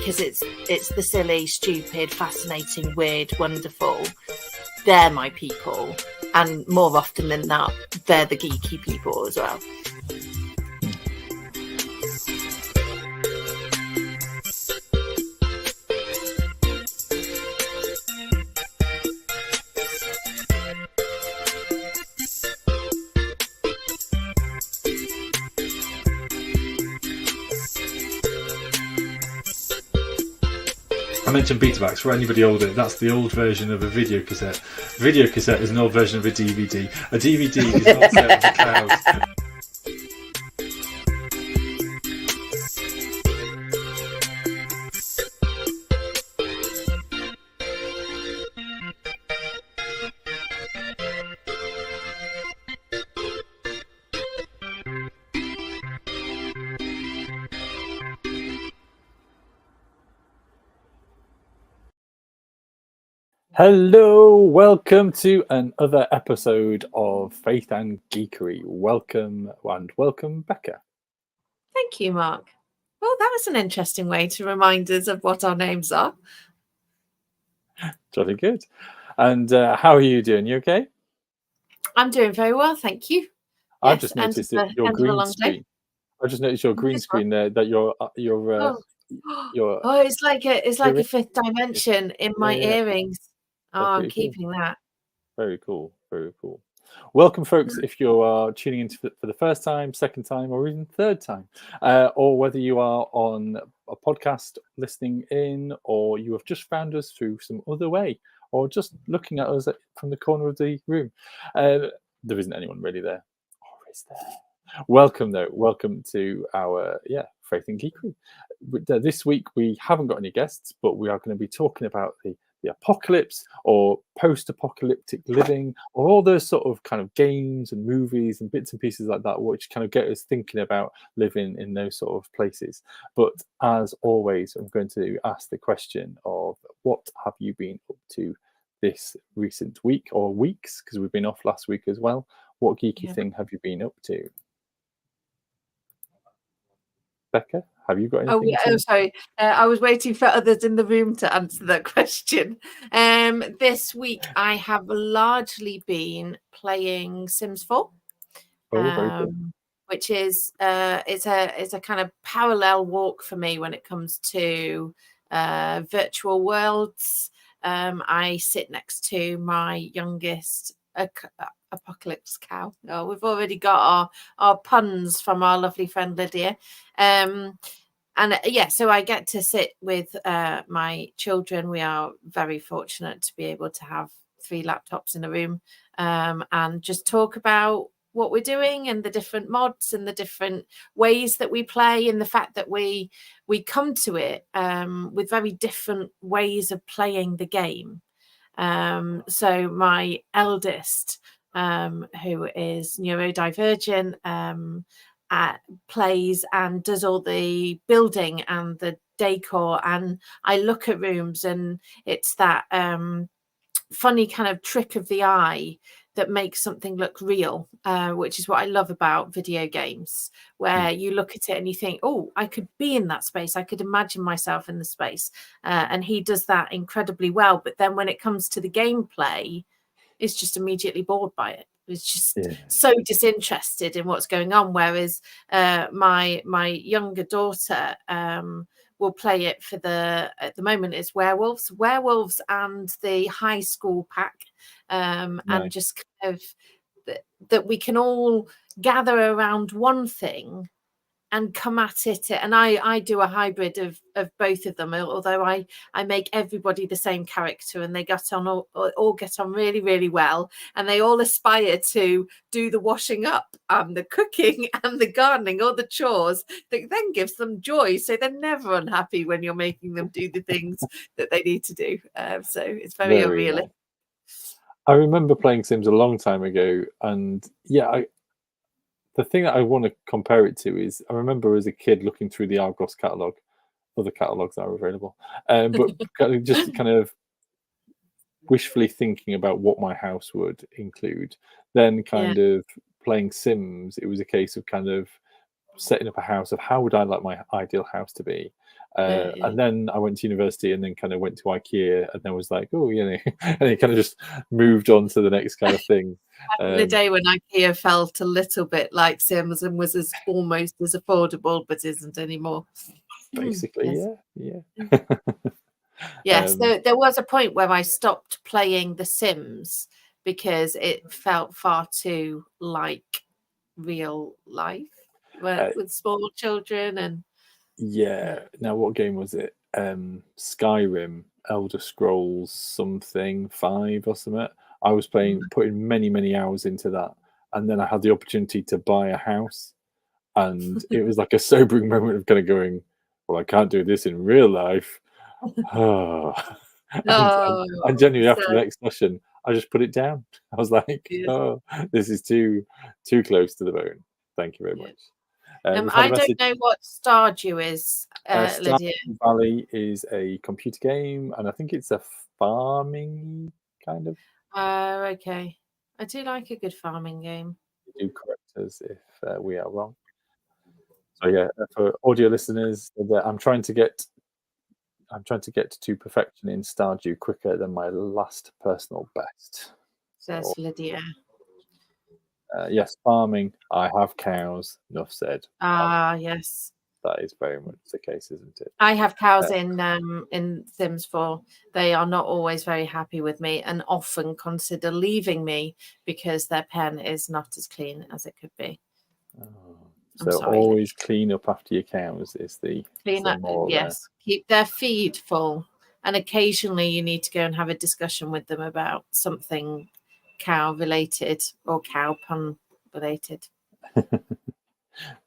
because it's the silly, stupid, fascinating, weird, wonderful. They're my people, and more often than not, they're the geeky people as well. I mentioned Betamax. For anybody older, that's the old version of a video cassette. Video cassette is an old version of a DVD. A DVD is not set on the cloud. Hello, welcome to another episode of Faith and Geekery. Welcome, Becca. Thank you, Mark. Well, that was an interesting way to remind us of what our names are. Jolly good. And how are you doing? You okay? I'm doing very well, thank you. I've just noticed your green screen. I just noticed your green screen there. That it's like a fifth dimension in my earrings. Oh, I'm keeping that. Very cool. Very cool. Welcome, folks, if you are tuning in for the first time, second time, or even third time, or whether you are on a podcast listening in, or you have just found us through some other way, or just looking at us from the corner of the room. There isn't anyone really there. Or is there? Welcome, though. Welcome to our, Faith and Geekery. This week, we haven't got any guests, but we are going to be talking about the apocalypse or post-apocalyptic living, or all those sort of kind of games and movies and bits and pieces like that, which kind of get us thinking about living in those sort of places. But as always, I'm going to ask the question of what have you been up to this recent week or weeks, because we've been off last week as well. What geeky thing have you been up to? Becca, have you got anything? Sorry. I was waiting for others in the room to answer that question. This week, I have largely been playing Sims 4, very cool. which is it's a kind of parallel walk for me when it comes to virtual worlds. I sit next to my youngest apocalypse cow. Oh, we've already got our puns from our lovely friend Lydia. So I get to sit with my children. We are very fortunate to be able to have 3 laptops in a room and just talk about what we're doing and the different mods and the different ways that we play, and the fact that we come to it with very different ways of playing the game. So my eldest, who is neurodivergent, plays and does all the building and the decor, and I look at rooms and it's that funny kind of trick of the eye that makes something look real, which is what I love about video games, where you look at it and you think, oh, I could be in that space. I could imagine myself in the space. And he does that incredibly well. But then when it comes to the gameplay, it's just immediately bored by it. It's just so disinterested in what's going on. Whereas my younger daughter will play it for at the moment it's werewolves and the high school pack. And just kind of that we can all gather around one thing and come at it. And I do a hybrid of both of them, although I make everybody the same character, and they all get on really, really well, and they all aspire to do the washing up and the cooking and the gardening, all the chores that then gives them joy. So they're never unhappy when you're making them do the things that they need to do. So it's very unrealistic. I remember playing Sims a long time ago, and the thing that I want to compare it to is I remember as a kid looking through the Argos catalogue, other catalogues that are available, but just kind of wishfully thinking about what my house would include. Then kind of playing Sims, it was a case of kind of setting up a house of how would I like my ideal house to be, And then I went to university and then kind of went to IKEA and then was like, oh, and it kind of just moved on to the next kind of thing. The day when IKEA felt a little bit like Sims and was almost as affordable, but isn't anymore. Basically, yes. yeah. Yes, there was a point where I stopped playing The Sims because it felt far too like real life with small children. And now what game was it? Skyrim, Elder Scrolls something 5 or something. I was putting many hours into that, and then I had the opportunity to buy a house, and it was like a sobering moment of kind of going, well, I can't do this in real life. And genuinely after the next session I just put it down. I was like, oh, this is too close to the bone. Thank you very much. I don't know what Stardew is, Lydia. Stardew Valley is a computer game, and I think it's a farming kind of. Okay. I do like a good farming game. Do correct us if we are wrong. So yeah, for audio listeners, I'm trying to get to perfection in Stardew quicker than my last personal best. Says Lydia. Yes, farming. I have cows. Enough said. Yes. That is very much the case, isn't it? I have cows in Sims 4. They are not always very happy with me and often consider leaving me because their pen is not as clean as it could be. So always clean up after your cows is the clean up. Yes, keep their feed full, and occasionally you need to go and have a discussion with them about something cow related or cow pun related.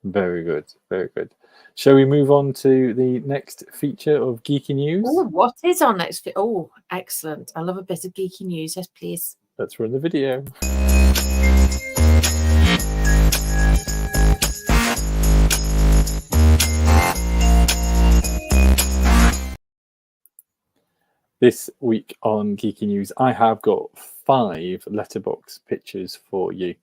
Very good, very good. Shall we move on to the next feature of Geeky News? Oh, what is our next? Oh, excellent! I love a bit of geeky news. Yes, please. Let's run the video. This week on Geeky News, I have got 5 letterbox pictures for you.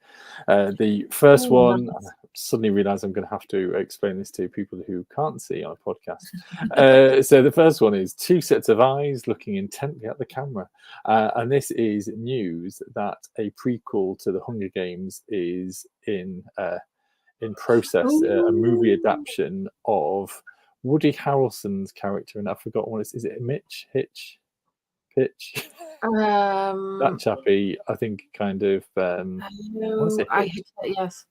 The first one, I suddenly realise I'm going to have to explain this to people who can't see on a podcast. So the first one is 2 sets of eyes looking intently at the camera. And this is news that a prequel to the Hunger Games is in process, a movie adaptation of Woody Harrelson's character, and I've forgotten what it is. Is it Mitch? Hitch? Pitch? That chappy, I think, kind of. Yes.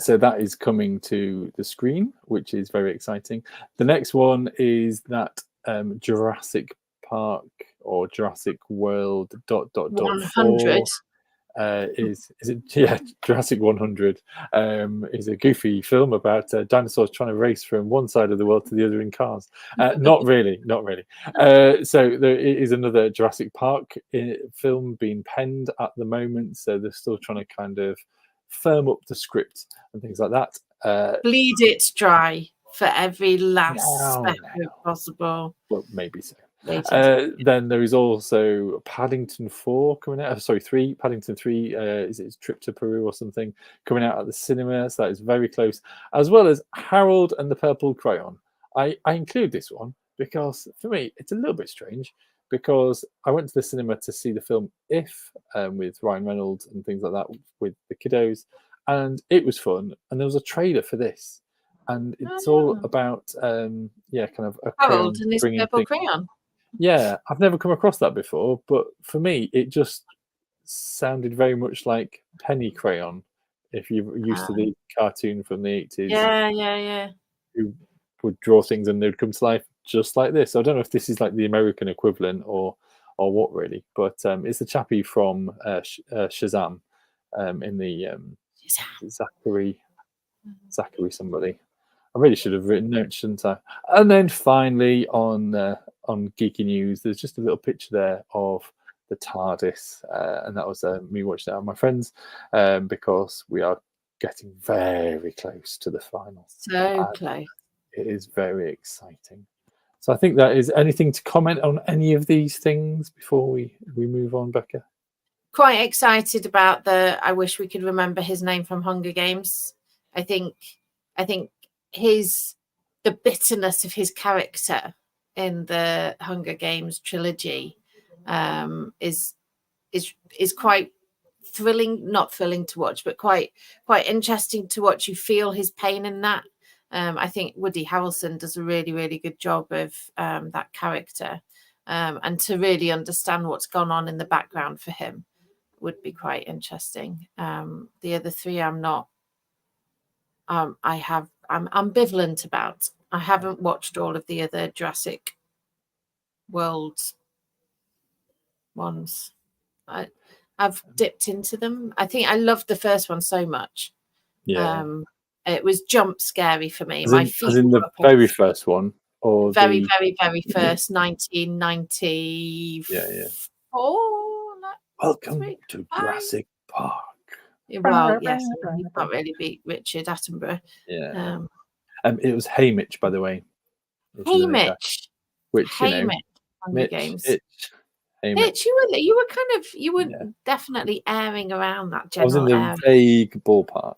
So that is coming to the screen, which is very exciting. The next one is that Jurassic Park or Jurassic World ... 100. Is it Jurassic 100 is a goofy film about dinosaurs trying to race from one side of the world to the other in cars. Not really. So there is another Jurassic Park film being penned at the moment, so they're still trying to kind of firm up the script and things like that. Bleed it dry for every last speck possible. Well, maybe so. Then there is also Paddington 4 coming out. Sorry, 3. Paddington 3 is it Trip to Peru or something coming out at the cinema. So that is very close. As well as Harold and the Purple Crayon. I include this one because for me it's a little bit strange because I went to the cinema to see the film If with Ryan Reynolds and things like that with the kiddos, and it was fun. And there was a trailer for this, and it's all about kind of a Harold and his purple crayon. Yeah, I've never come across that before, but for me, it just sounded very much like Penny Crayon. If you're used to the cartoon from the 80s, yeah, who would draw things and they'd come to life just like this. So I don't know if this is like the American equivalent or what really, but it's the chappie from Shazam in the Zachary somebody. I really should have written notes, shouldn't I? And then finally on Geeky News, there's just a little picture there of the TARDIS, and that was me watching that with my friends because we are getting very close to the final. So close. It is very exciting. So I think that is anything to comment on any of these things before we move on, Becca? Quite excited about I wish we could remember his name from Hunger Games. I think his bitterness of his character in the Hunger Games trilogy is quite thrilling, not thrilling to watch, but quite interesting to watch. You feel his pain in that. I think Woody Harrelson does a really, really good job of that character, and to really understand what's gone on in the background for him would be quite interesting. The other three, I'm not. I'm ambivalent about. I haven't watched all of the other Jurassic World ones. I've dipped into them. I think I loved the first one so much. Yeah. It was jump scary for me. As My in, feet as in the very first one, or very, the very, very first, 1994. yeah. Like, Welcome to Jurassic Park. Well, yes, you can't really beat Richard Attenborough. Yeah. It was Haymitch, by the way. Haymitch. Which Haymitch on the games. Haymitch. You were definitely airing around that general I was in the area. vague ballpark.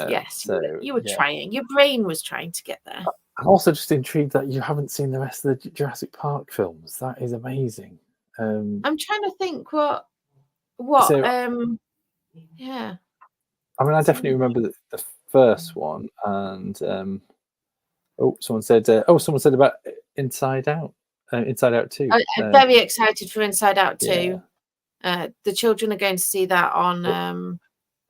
Yes, so you were trying. Your brain was trying to get there. I'm also just intrigued that you haven't seen the rest of the Jurassic Park films. That is amazing. I'm trying to think what yeah. I mean, I definitely remember the first one, and someone said about Inside Out 2. I'm very excited for Inside Out 2. The children are going to see that on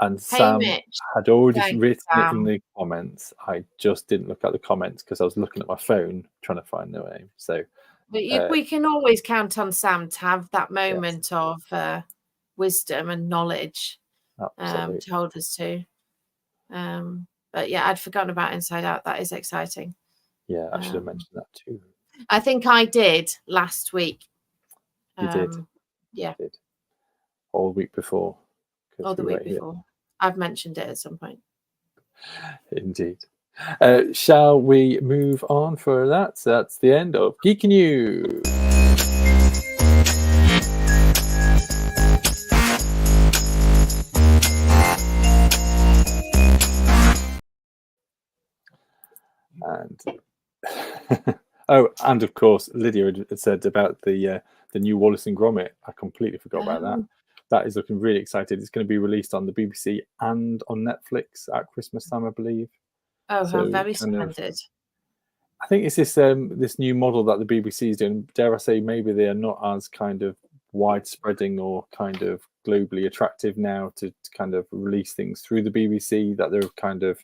and Sam had already written it in Sam. the comments. I just didn't look at the comments because I was looking at my phone trying to find the name. So but we can always count on Sam to have that moment of wisdom and knowledge told us to. But yeah, I'd forgotten about Inside Out. That is exciting. Yeah, I should have mentioned that too. I think I did last week. You did? Yeah. You did. All the week before. Or the week before. I've mentioned it at some point. Indeed. Shall we move on for that? So that's the end of Geeky News. And and of course, Lydia had said about the new Wallace and Gromit. I completely forgot about that. That is looking really excited. It's going to be released on the BBC and on Netflix at Christmas time, I believe. Oh, how very splendid. I think it's this new model that the BBC is doing. Dare I say, maybe they are not as kind of widespreading or kind of globally attractive now to kind of release things through the BBC, that they're kind of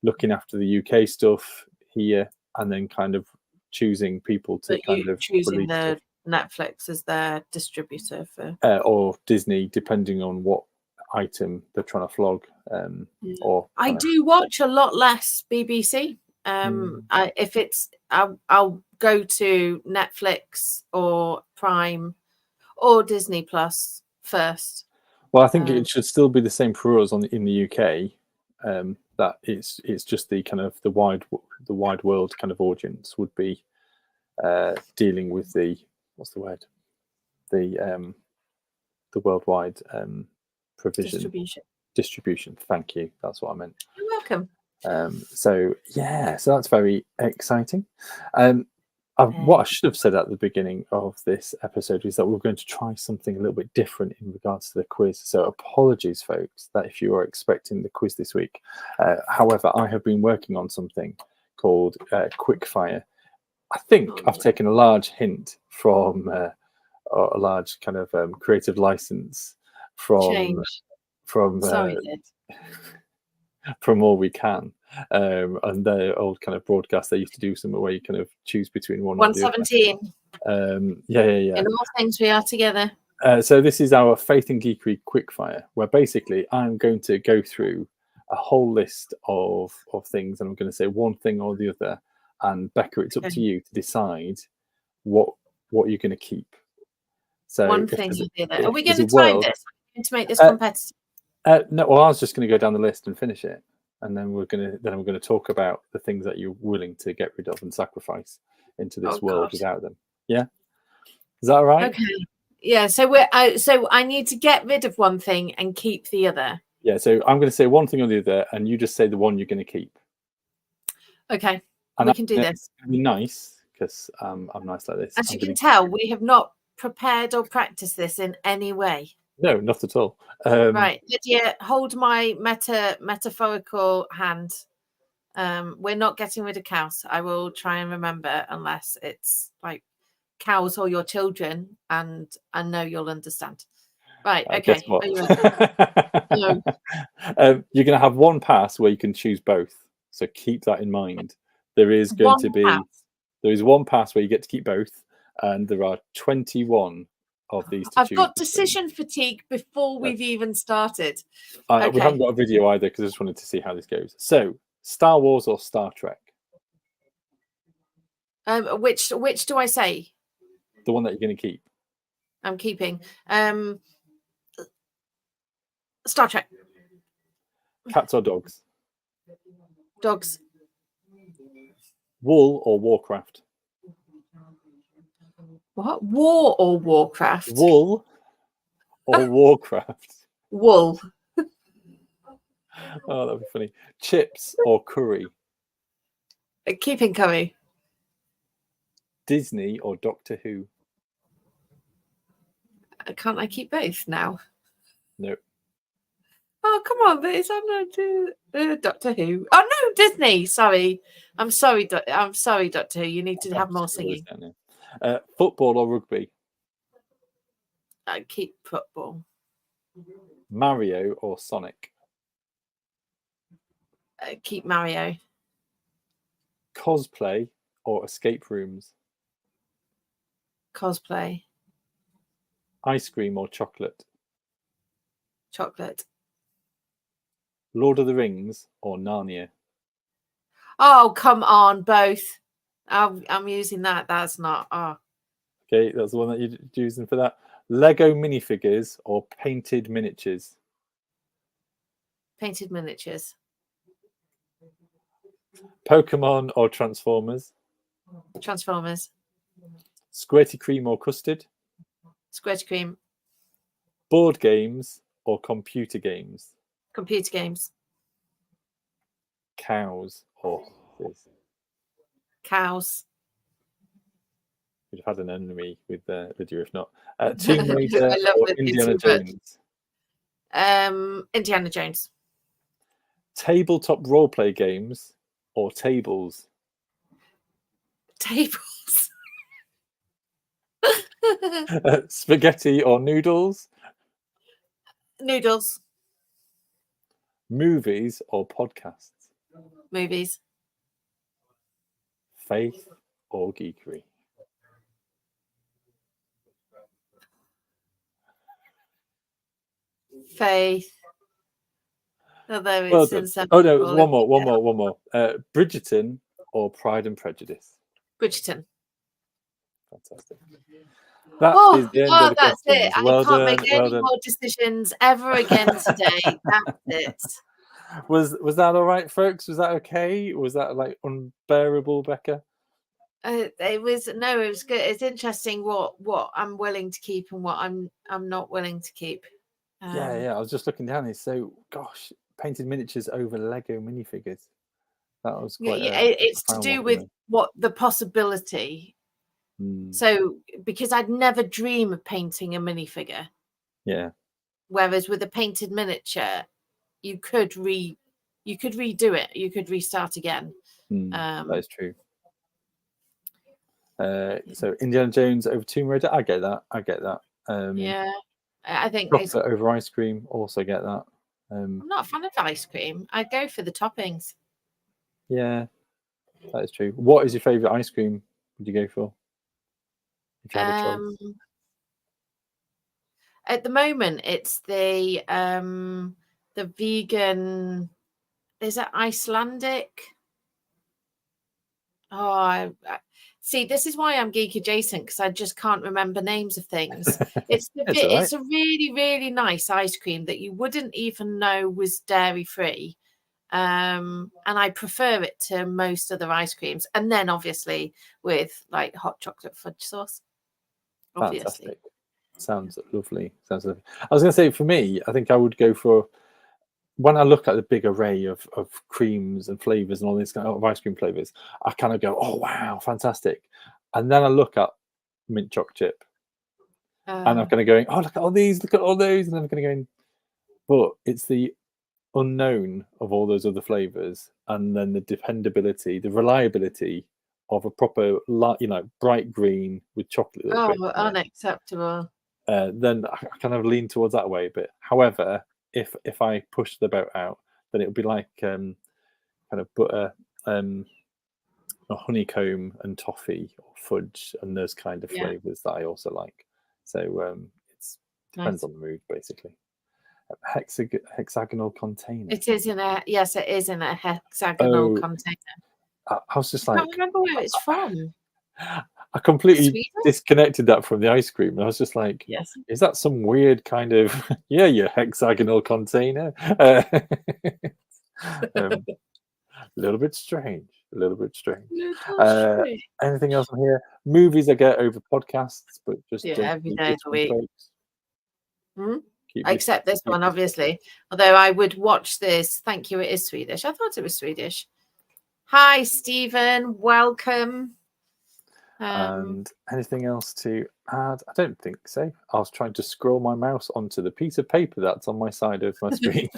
looking after the UK stuff here and then kind of choosing people to choosing the Netflix as their distributor for or Disney, depending on what item they're trying to flog. Or I do watch a lot less BBC. If it's I'll go to Netflix or Prime or Disney Plus first. Well, I think it should still be the same for us in the UK. That it's just the kind of the wide world kind of audience would be dealing with the the worldwide provision distribution. Thank you. That's what I meant. You're welcome. So that's very exciting. What I should have said at the beginning of this episode is that we're going to try something a little bit different in regards to the quiz. So apologies, folks, that if you are expecting the quiz this week. However, I have been working on something called Quickfire. I think I've taken a large hint from a large kind of creative license from All We Can. And the old kind of broadcast, they used to do something where you kind of choose between 117. Yeah. In all things we are together. So this is our Faith and Geekery Quickfire, where basically I'm going to go through a whole list of things, and I'm going to say one thing or the other. And Becca, it's up to you to decide what you're going to keep. So one thing or the other. Are we going to time this? Are we going to make this competitive? No. Well, I was just going to go down the list and finish it. And then we're going to talk about the things that you're willing to get rid of and sacrifice into this world without them. Yeah, is that all right? Okay. Yeah. So I need to get rid of one thing and keep the other. Yeah. So I'm going to say one thing or the other, and you just say the one you're going to keep. Okay. And we can do this. It's going to be nice because I'm nice like this. As you can tell, we have not prepared or practiced this in any way. No, not at all. Right, Lydia, hold my metaphorical hand. We're not getting rid of cows. I will try and remember, unless it's like cows or your children, and I know you'll understand. Right, okay. Guess what? Are you ready? No. You're going to have one pass where you can choose both. So keep that in mind. There is going to be there is one pass where you get to keep both, and there are 21 of these to I've choose got between. decision fatigue before we've even started. We haven't got a video either because I just wanted to see how this goes. So, Star Wars or Star Trek? Which do I say? The one that you're going to keep. I'm keeping. Star Trek. Cats or dogs? Dogs. Wool or Warcraft? What? War or Warcraft? Wool or Warcraft? Wool. Oh, that'd be funny. Chips or curry? Keeping curry. Disney or Doctor Who? Can't I keep both now? No. Oh, come on, but it's on Doctor Who. Oh no, Disney. Sorry, I'm sorry. I'm sorry, Doctor Who. You need to have more singing. Football or rugby? Keep football. Mario or Sonic? Keep Mario. Cosplay or escape rooms? Cosplay. Ice cream or chocolate? Chocolate. Lord of the Rings or Narnia? Oh, come on, both. I'm using that. That's not. Oh. Okay, that's the one that you're using for that. Lego minifigures or painted miniatures? Painted miniatures. Pokemon or Transformers? Transformers. Squirty cream or custard? Squirty cream. Board games or computer games? Computer games. Cows or horses? Cows. We'd have had an enemy with you if not. Tomb Raider or Indiana Jones? Indiana Jones. Tabletop roleplay games or tables? Tables. Spaghetti or noodles? Noodles. Movies or podcasts? Movies. Faith or Geekery? Faith. Although Well it's done. inseparable. Oh no, it was one more. Bridgerton or Pride and Prejudice? Bridgerton. Fantastic. That is the end of the that's questions. it. Well I can't done, make any more decisions ever again today. That's it. Was that all right, folks? Was that okay? Was that like unbearable, Becca? It was good. It's interesting what I'm willing to keep and what I'm not willing to keep. Yeah. I was just looking down here. So, gosh, painted miniatures over Lego minifigures. That was quite. It's to do with what the possibility. So, because I'd never dream of painting a minifigure. Yeah. Whereas with a painted miniature, you could redo it. You could restart again. That is true. So Indiana Jones over Tomb Raider, I get that. Yeah, I think chocolate over ice cream, also get that. I'm not a fan of ice cream. I'd go for the toppings. Yeah, that is true. What is your favourite ice cream? Would you go for? If you had a choice. At the moment, it's the vegan. Is it Icelandic? Oh, I see. This is why I'm geek adjacent, because I just can't remember names of things. It's a really, really nice ice cream that you wouldn't even know was dairy free. And I prefer it to most other ice creams. And then obviously with like hot chocolate fudge sauce. Obviously. Fantastic. Sounds lovely. I was going to say, for me, I think I would go for when I look at the big array of creams and flavors and all these kind of ice cream flavors, I kind of go, oh wow, fantastic. And then I look at mint choc chip, and I'm kind of going, oh, look at all these, look at all those, and I'm kind of going, but it's the unknown of all those other flavors, and then the dependability, the reliability of a proper, bright green with chocolate. Unacceptable. Then I kind of lean towards that way. But however, if I push the boat out, then it would be like kind of butter, a honeycomb and toffee or fudge and those kind of flavors that I also like. So it depends on the mood, basically. Hexagonal container. It is in a it is in a hexagonal container. I was just I like, can't remember where it's from. I completely Sweden? disconnected that from the ice cream, and I was just like, Yes. is that some weird kind of your hexagonal container? A little bit strange. Anything else on here? Movies I get over podcasts, but just every day of the week. Folks. Except this one, obviously. Although I would watch this. Thank you. It is Swedish. I thought it was Swedish. Hi, Stephen. Welcome. And anything else to add? I don't think so. I was trying to scroll my mouse onto the piece of paper that's on my side of my screen.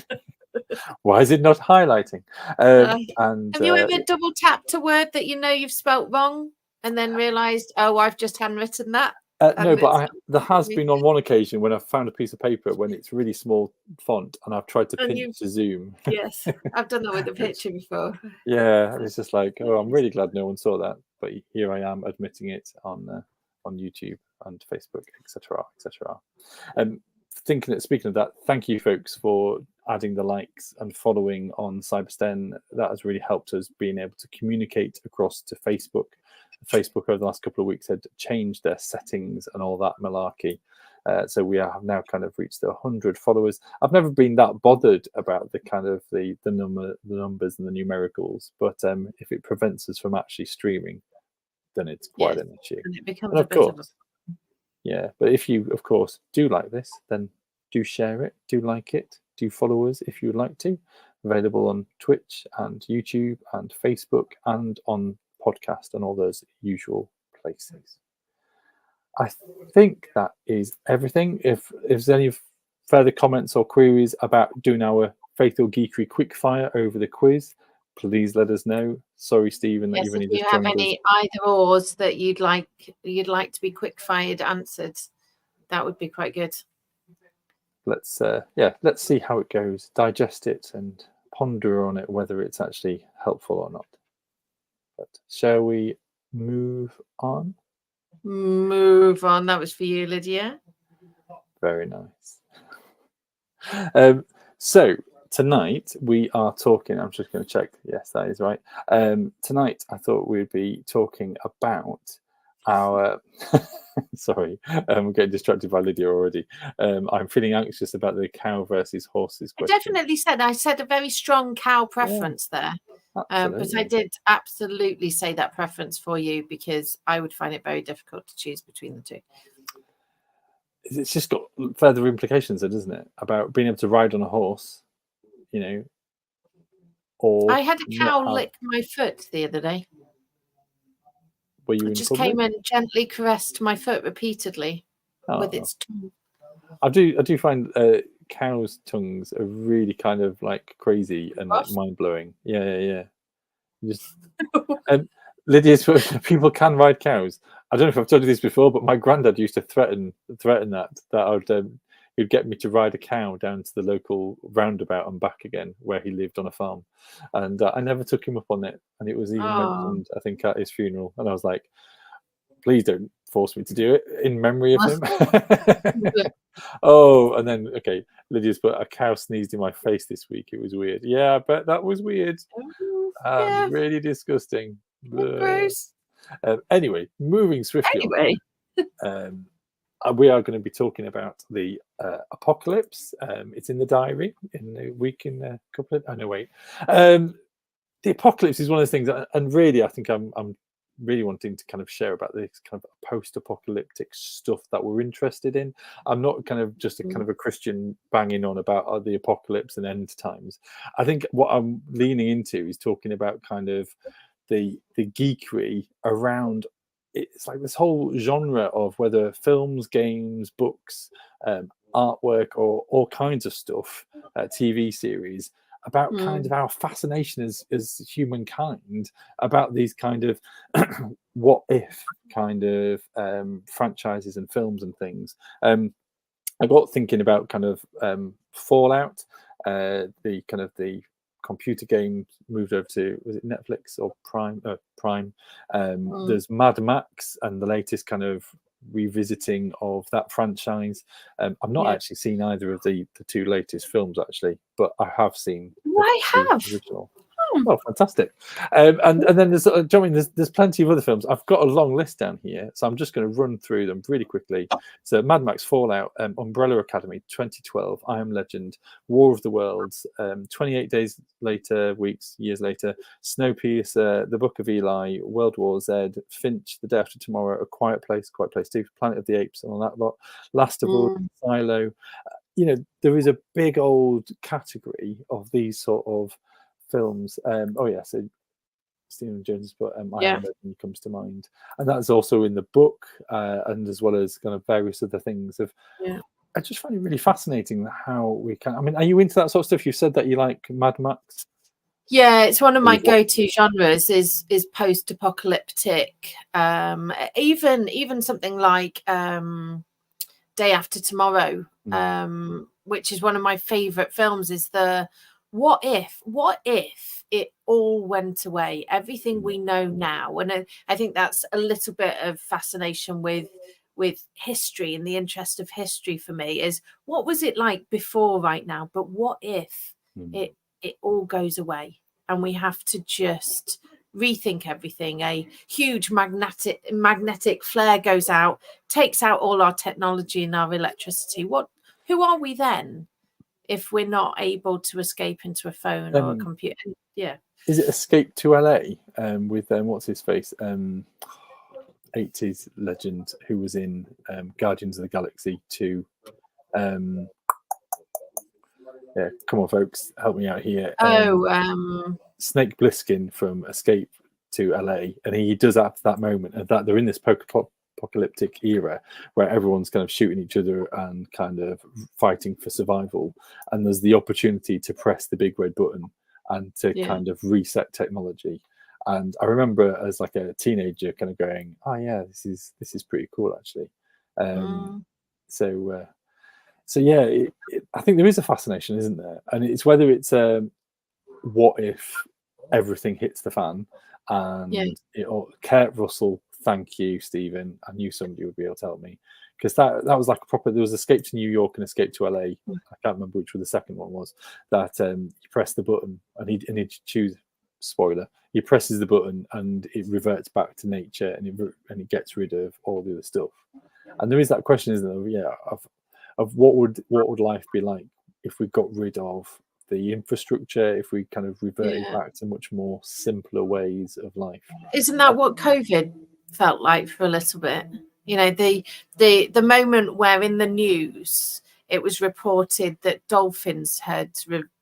Why is it not highlighting? And have you ever double tapped a word that you know you've spelt wrong and then realised, oh, I've just handwritten that? No, but there has been on one occasion when I've found a piece of paper when it's really small font and I've tried to pinch to zoom. Yes, I've done that with a picture before. Yeah, it's just like, oh, I'm really glad no one saw that. But here I am admitting it on YouTube and Facebook, etc., etc. Speaking of that, thank you, folks, for adding the likes and following on Cybersten. That has really helped us being able to communicate across to Facebook. Facebook over the last couple of weeks had changed their settings and all that malarkey. So we have now kind of reached 100 followers. I've never been that bothered about the kind of the numbers and the numericals, but if it prevents us from actually streaming, then it's quite an issue. And it becomes a bit of a... Yeah, but if you, of course, do like this, then do share it, do like it, do follow us if you would like to. Available on Twitch and YouTube and Facebook and on podcast and all those usual places. I think that is everything. If there's any further comments or queries about doing our Faith or Geekery quickfire over the quiz, please let us know. Sorry, Stephen, that you've only just joined us. If you have any either ors that you'd like to be quick-fired answered, that would be quite good. Let's see how it goes. Digest it and ponder on it, whether it's actually helpful or not. But shall we move on? Move on. That was for you, Lydia. Very nice. So tonight we are talking. I'm just going to check. Yes, that is right. Tonight I thought we'd be talking about our. Sorry, I'm getting distracted by Lydia already. I'm feeling anxious about the cow versus horses question. I said a very strong cow preference there. But I did absolutely say that preference for you because I would find it very difficult to choose between the two. It's just got further implications, doesn't it? About being able to ride on a horse, or I had a cow lick my foot the other day. Were you it just came and gently caressed my foot repeatedly with its tongue. I do find cows' tongues are really kind of like crazy and like mind blowing. Yeah. Just Lydia's people can ride cows. I don't know if I've told you this before, but my granddad used to threaten that I would he'd get me to ride a cow down to the local roundabout and back again, where he lived on a farm, and I never took him up on it. And it was even mentioned, I think, at his funeral, and I was like, please don't force me to do it in memory of him. And then Lydia's put a cow sneezed in my face this week. It was weird. Yeah, I bet that was weird. Really disgusting. Gross. Anyway, moving swiftly on. We are going to be talking about the apocalypse. It's in the diary in a week, in a couple of... Oh, no, wait. The apocalypse is one of those things, and really, I think I'm really wanting to kind of share about this kind of post-apocalyptic stuff that we're interested in. I'm not kind of just a kind of a Christian banging on about the apocalypse and end times. I think what I'm leaning into is talking about kind of the geekery around. It's like this whole genre of whether films, games, books, artwork, or all kinds of stuff, TV series, about kind of our fascination as humankind about these kind of what if kind of franchises and films and things. I got thinking about kind of Fallout, the kind of the computer game moved over to, was it Netflix or Prime? Prime. There's Mad Max and the latest kind of revisiting of that franchise. I've not actually seen either of the two latest films actually, but I have seen the original. Oh, fantastic! And then there's, there's plenty of other films. I've got a long list down here, so I'm just going to run through them really quickly. So, Mad Max, Fallout, Umbrella Academy, 2012, I Am Legend, War of the Worlds, 28 Days Later, years later, Snowpiercer, The Book of Eli, World War Z, Finch, The Day After Tomorrow, A Quiet Place 2, Planet of the Apes, and all that lot. Last of All, Silo. There is a big old category of these sort of films. So Stephen Jones, but I Am Legend comes to mind, and that's also in the book, and as well as kind of various other things. I just find it really fascinating how we can. I mean, are you into that sort of stuff? You said that you like Mad Max. Yeah, it's one of my go-to genres. Is post-apocalyptic. Even something like Day After Tomorrow, which is one of my favorite films. Is the what if it all went away, everything we know now? And I think that's a little bit of fascination with history, and the interest of history for me is what was it like before right now, but what if it all goes away and we have to just rethink everything? A huge magnetic flare goes out, takes out all our technology and our electricity. Who are we then if we're not able to escape into a phone or a computer? Is it Escape to LA with what's his face, 80s legend who was in Guardians of the Galaxy 2? Come on folks, help me out here. Snake Plissken from Escape to LA, and he does after that moment, and that they're in this apocalyptic era where everyone's kind of shooting each other and kind of fighting for survival, and there's the opportunity to press the big red button and to kind of reset technology. And I remember as like a teenager kind of going, oh yeah, this is pretty cool actually. So yeah, I think there is a fascination, isn't there? And it's whether it's what if everything hits the fan, and Kurt Russell, thank you, Stephen. I knew somebody would be able to help me, because that was like a proper. There was Escape to New York and Escape to LA. I can't remember which one the second one was. That you press the button and he'd choose. Spoiler: he presses the button and it reverts back to nature, and it gets rid of all the other stuff. And there is that question, isn't there? Yeah, of what would life be like if we got rid of the infrastructure, if we kind of reverted back to much more simpler ways of life. Isn't that what COVID felt like for a little bit? The moment where in the news it was reported that dolphins had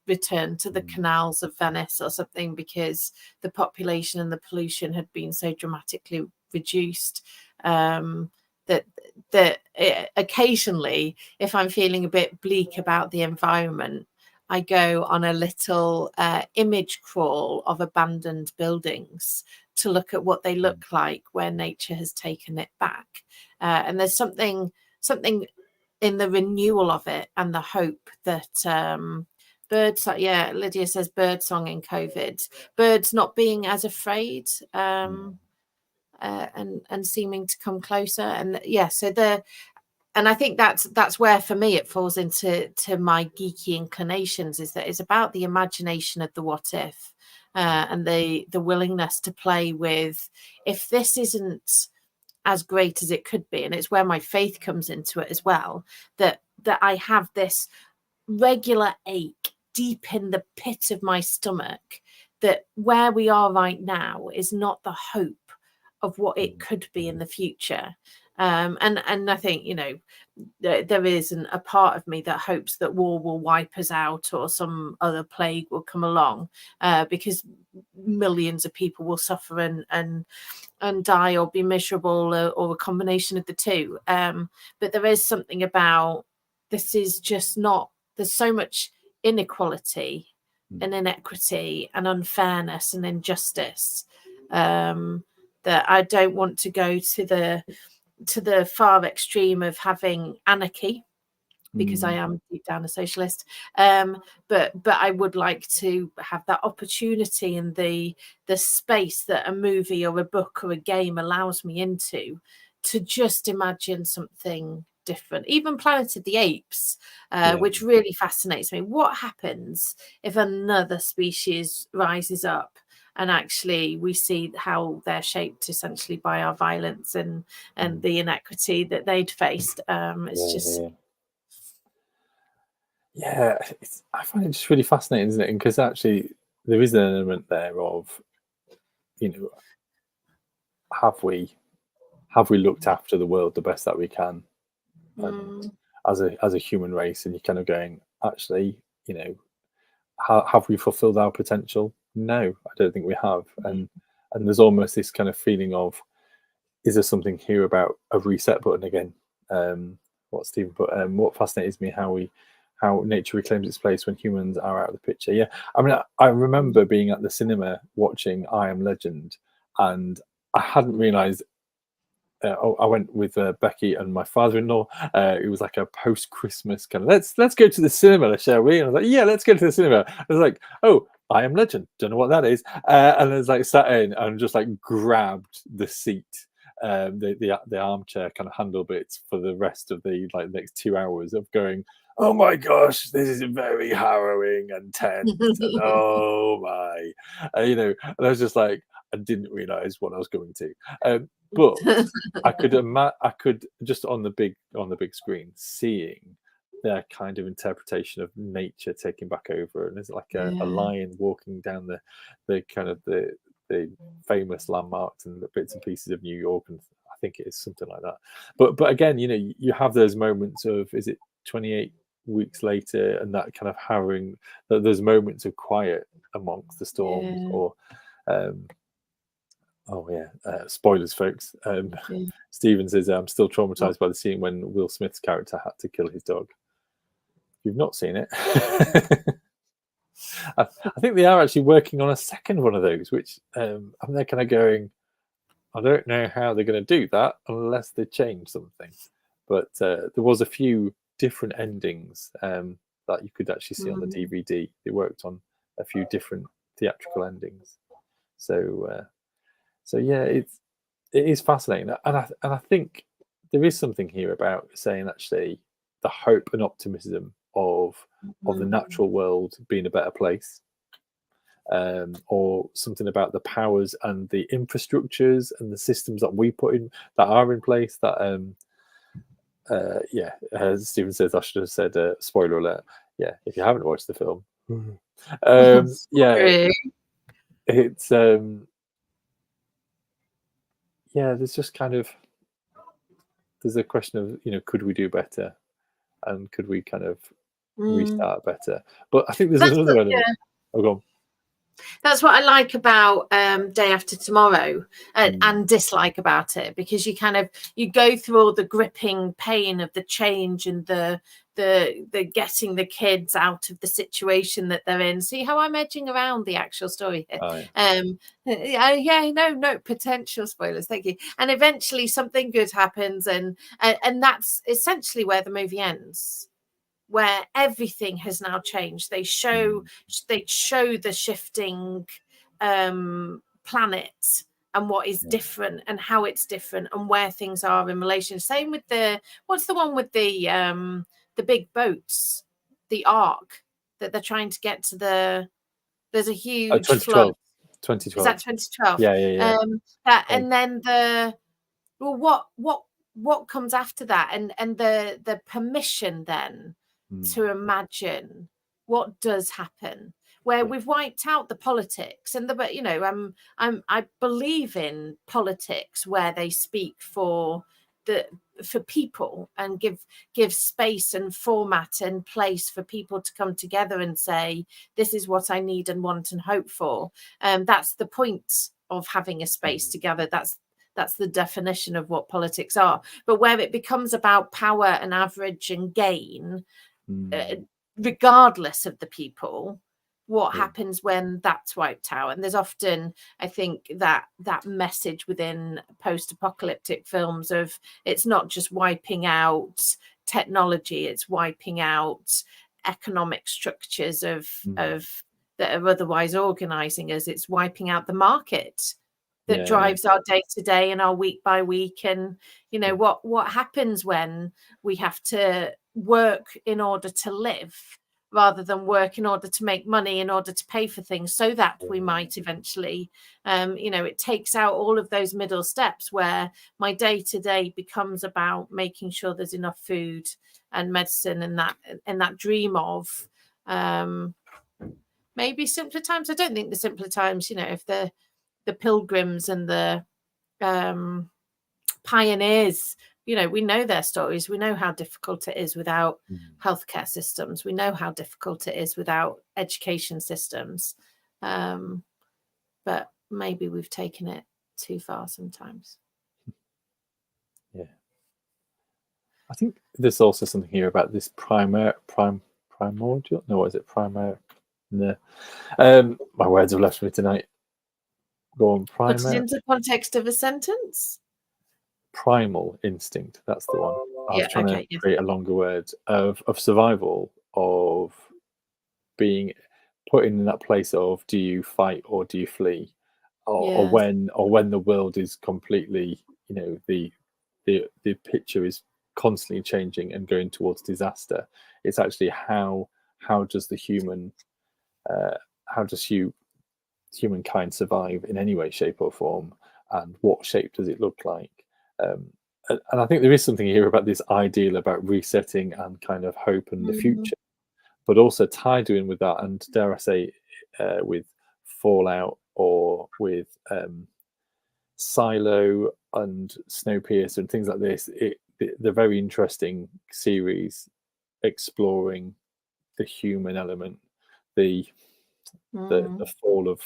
returned to the canals of Venice or something because the population and the pollution had been so dramatically reduced. That occasionally, if I'm feeling a bit bleak about the environment, I go on a little image crawl of abandoned buildings to look at what they look like where nature has taken it back. And there's something in the renewal of it and the hope that Lydia says birdsong in COVID, birds not being as afraid and seeming to come closer. And and I think that's where for me it falls into my geeky inclinations, is that it's about the imagination of the what if, and the willingness to play with, if this isn't as great as it could be. And it's where my faith comes into it as well, that I have this regular ache deep in the pit of my stomach that where we are right now is not the hope of what it could be in the future. And I think, you know, there isn't a part of me that hopes that war will wipe us out or some other plague will come along, because millions of people will suffer and die or be miserable, or a combination of the two. But there is something about this is just not, there's so much inequality and inequity and unfairness and injustice, that I don't want to go to the far extreme of having anarchy, because I am deep down a socialist. But I would like to have that opportunity and the space that a movie or a book or a game allows me into, to just imagine something different. Even Planet of the Apes, which really fascinates me. What happens if another species rises up? And actually, we see how they're shaped essentially by our violence and the inequity that they'd faced. It's just... Yeah, I find it just really fascinating, isn't it? Because actually, there is an element there of, you know, have we looked after the world the best that we can, and as a human race, and you're kind of going, actually, you know, have we fulfilled our potential? No, I don't think we have. And there's almost this kind of feeling of, is there something here about a reset button again? What Stephen put, what fascinates me, how nature reclaims its place when humans are out of the picture. Yeah, I mean, I remember being at the cinema watching I Am Legend, and I hadn't realised. I went with Becky and my father-in-law. It was like a post-Christmas kind of, let's go to the cinema, shall we? And I was like, yeah, let's go to the cinema. I was like, oh, I Am Legend. Don't know what that is. And I was like sat in and just like grabbed the seat, the armchair kind of handle bits for the rest of the like next 2 hours of going, oh my gosh, this is very harrowing and tense. And oh my, you know, and I was just like, I didn't realize what I was going to. But I could just on the big screen seeing their kind of interpretation of nature taking back over, and there's like a lion walking down the kind of the famous landmarks and the bits and pieces of New York, and I think it is something like that. But again, you know, you have those moments of, is it 28 weeks later, and that kind of harrowing, those moments of quiet amongst the storms, or spoilers, folks. Stephen says, I'm still traumatized by the scene when Will Smith's character had to kill his dog. If you've not seen it, I think they are actually working on a second one of those, which they're kind of going, I don't know how they're going to do that unless they change something. But there was a few different endings that you could actually see on the DVD. They worked on a few different theatrical endings. So yeah, it is fascinating, and I think there is something here about saying actually the hope and optimism of the natural world being a better place, or something about the powers and the infrastructures and the systems that we put in that are in place. That as Stephen says, I should have said spoiler alert. Yeah, if you haven't watched the film, it's there's just kind of, there's a question of, you know, could we do better, and could we kind of restart better? But I think there's another element. Oh, go on. That's what I like about Day After Tomorrow, and dislike about it, because you go through all the gripping pain of the change and the getting the kids out of the situation that they're in. See how I'm edging around the actual story here. No potential spoilers, thank you. And eventually something good happens, and that's essentially where the movie ends, where everything has now changed. They show the shifting planet and what is different and how it's different and where things are in relation. Same with what's the one with the big boats, the Ark, that they're trying to get to there's a huge 2012. flood. Is that 2012? Yeah. And then what comes after that, and the permission then to imagine what does happen. where we've wiped out the politics and the, you know, I believe in politics where they speak for people and give space and format and place for people to come together and say, this is what I need and want and hope for. That's the point of having a space together. That's the definition of what politics are. But where it becomes about power and average and gain, regardless of the people, what happens when that's wiped out? And there's often, I think, that message within post-apocalyptic films of, it's not just wiping out technology, it's wiping out economic structures of that are otherwise organizing us. It's wiping out the market that drives our day to day and our week by week. And you know, what happens when we have to work in order to live rather than work in order to make money, in order to pay for things, so that we might eventually, you know, it takes out all of those middle steps where my day to day becomes about making sure there's enough food and medicine, and that dream of maybe simpler times. I don't think the simpler times, you know, if the pilgrims and the pioneers, you know, we know their stories. We know how difficult it is without healthcare systems. We know how difficult it is without education systems. But maybe we've taken it too far sometimes. Yeah. I think there's also something here about this primordial. No, what is it? No. My words have left me tonight. Go on, Put it into the context of a sentence. Primal instinct. That's the one. I was trying to create a longer word of survival, of being put in that place of, do you fight or do you flee, or when the world is completely, you know, the picture is constantly changing and going towards disaster. It's actually how does the humankind survive in any way, shape or form, and what shape does it look like? And I think there is something here about this ideal about resetting and kind of hope and the future, but also tied in with that, and dare I say, with Fallout or with Silo and Snowpiercer and things like this, the very interesting series exploring the human element, the fall of,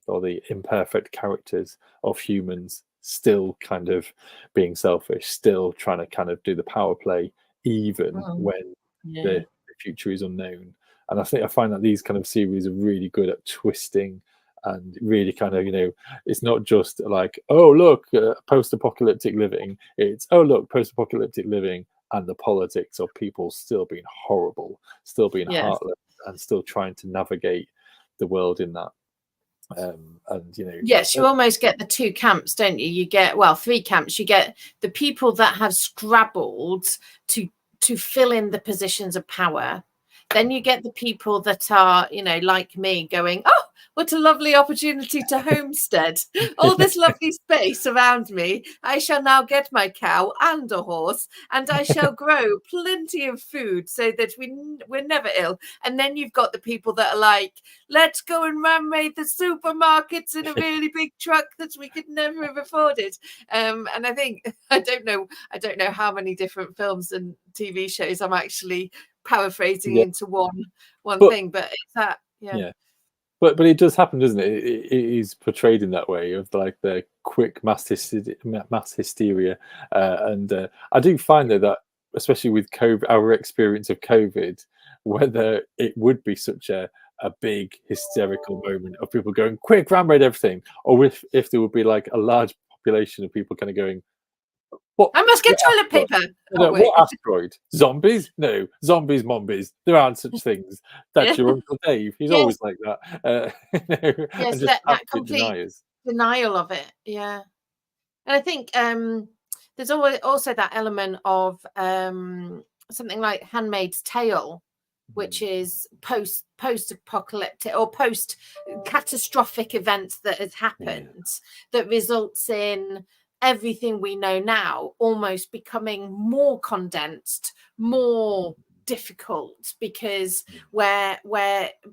or the imperfect characters of humans still kind of being selfish, still trying to kind of do the power play, even when the future is unknown. And I find that these kind of series are really good at twisting and really kind of, you know, it's not just like, oh look, post-apocalyptic living. It's, oh look, post-apocalyptic living and the politics of people still being horrible, still being heartless, and still trying to navigate the world in that. And you know, yes, you almost get the two camps, don't you? You get, well, three camps. You get the people that have scrabbled to fill in the positions of power. Then you get the people that are, you know, like me, going, oh, what a lovely opportunity to homestead. All this lovely space around me. I shall now get my cow and a horse, and I shall grow plenty of food so that we're never ill. And then you've got the people that are like, let's go and ram-raid the supermarkets in a really big truck that we could never have afforded. And I think, I don't know how many different films and TV shows I'm actually paraphrasing into one thing, but it's that but it does happen, doesn't it? It is portrayed in that way, of like the quick mass hysteria, and I do find that especially with COVID, our experience of COVID, whether it would be such a big hysterical moment of people going quick ram raid everything, or if there would be like a large population of people kind of going, what, I must get toilet paper. What asteroid? Zombies? No, zombies, mombies. There aren't such things. That's your Uncle Dave. He's always like that. Yes, that complete denial of it. Yeah, and I think there's always also that element of something like Handmaid's Tale, which is post-apocalyptic or post-catastrophic events that has happened that results in everything we know now almost becoming more condensed, more difficult, because where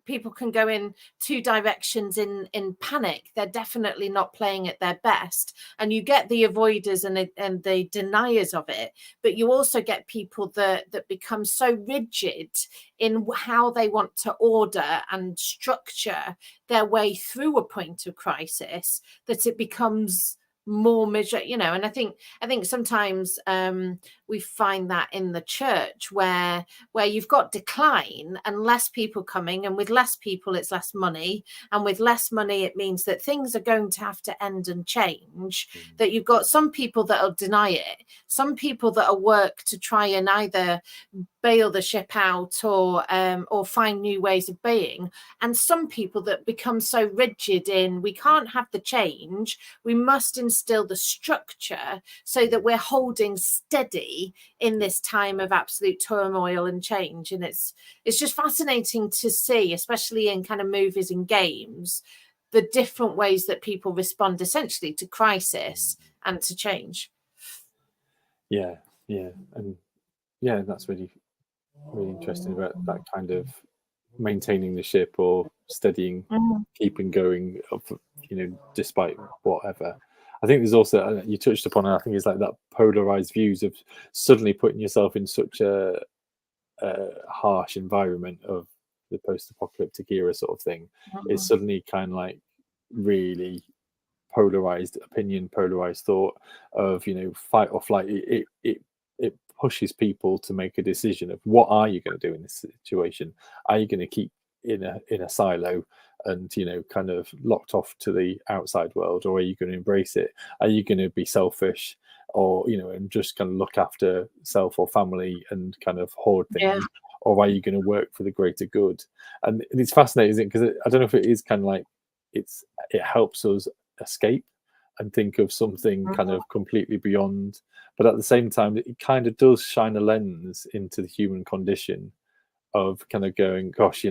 people can go in two directions in panic, they're definitely not playing at their best, and you get the avoiders and the deniers of it, but you also get people that become so rigid in how they want to order and structure their way through a point of crisis that it becomes more measure, and I think sometimes we find that in the church where you've got decline and less people coming, and with less people it's less money, and with less money it means that things are going to have to end and change, that you've got some people that'll deny it, some people that'll work to try and either bail the ship out or find new ways of being, and some people that become so rigid in, we can't have the change, we must instill the structure so that we're holding steady in this time of absolute turmoil and change. And it's just fascinating to see, especially in kind of movies and games, the different ways that people respond essentially to crisis and to change. And that's really interesting about that kind of maintaining the ship or steadying, keeping going, despite whatever. I think there's also, you touched upon it, I think it's like that polarized views of suddenly putting yourself in such a harsh environment of the post-apocalyptic era sort of thing. It's suddenly kind of like really polarized opinion, polarized thought of, fight or flight. It pushes people to make a decision of what are you going to do in this situation. Are you going to keep in a silo and kind of locked off to the outside world, or are you going to embrace it? Are you going to be selfish, or and just kind of look after self or family and kind of hoard things, or are you going to work for the greater good? And it's fascinating, isn't it? Because I don't know if it is kind of like it helps us escape and think of something kind of completely beyond, but at the same time it kind of does shine a lens into the human condition of kind of going, gosh,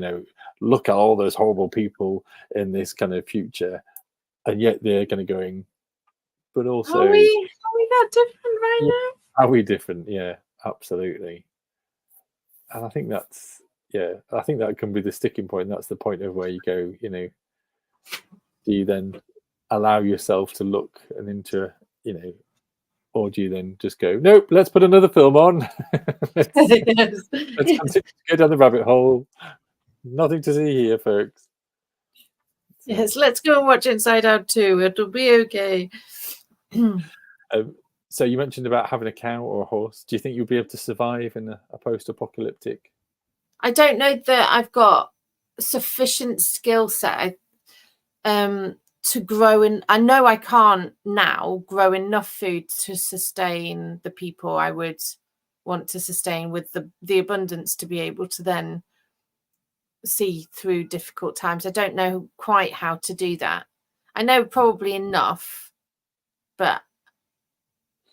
look at all those horrible people in this kind of future, and yet they're kind of going, but also are we that different right now? Are we different? Yeah, absolutely. And I think that can be the sticking point. That's the point of where you go, do you then allow yourself to look and into, or do you then just go, nope, let's put another film on. let's continue to go down the rabbit hole. Nothing to see here, folks. Yes, let's go and watch Inside Out 2. It'll be okay. So you mentioned about having a cow or a horse. Do you think you'll be able to survive in a post-apocalyptic? I don't know that I've got sufficient skill set to grow in. I know I can't now grow enough food to sustain the people I would want to sustain with the abundance to be able to then see through difficult times. I don't know quite how to do that. I know probably enough, but